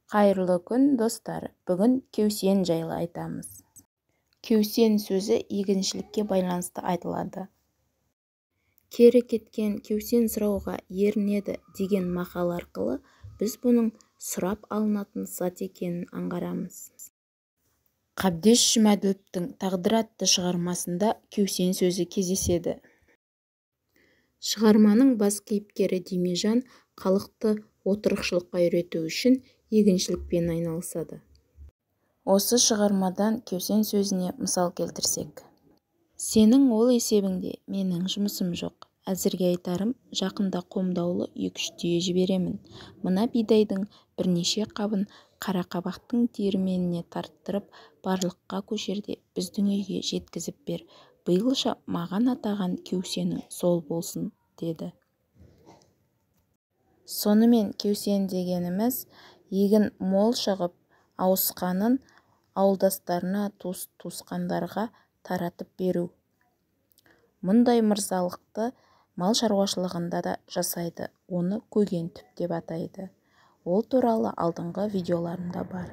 Қайырлы күн, достар. Бүгін кеусен жайлы айтамыз. Кеусен сөзі егіншілікке байланысты айтылады. Кері кеткен кеусен сұрауға ерінеді деген мақал арқылы біз бұның сұрап алынатын зат екенін аңғарамыз. Қабдеш Жұмаділовтің «Тағдыр» атты шығармасында кеусен сөзі кездеседі. Шығарманың бас кейіпкері Демежан халықты отырықшылыққа үйрету үшін егіншілікпен айналысады. Осы шығармадан кеусен сөзіне мысал келтірсек. Сенің ол есебіңде менің жұмысым жоқ. Әзірге айтарым, жақында қомдаулы 2-3 түйе жіберемін. Мына бидайдың бірнеше қабын қарақабақтың диірменіне тарттырып, барлыққа көшерде біздің үйге жеткізіп бер. Биылша маған атаған кеусенің сол болсын, деді. Сонымен кеусен дегеніміз егін мол шығып, ауысқанын ауылдастарына, туысқандарға таратып беру. Мұндай мырзалықты мал шаруашылығында да жасайды, оны көген түп деп атайды. Ол туралы алдыңғы видеоларымда бар.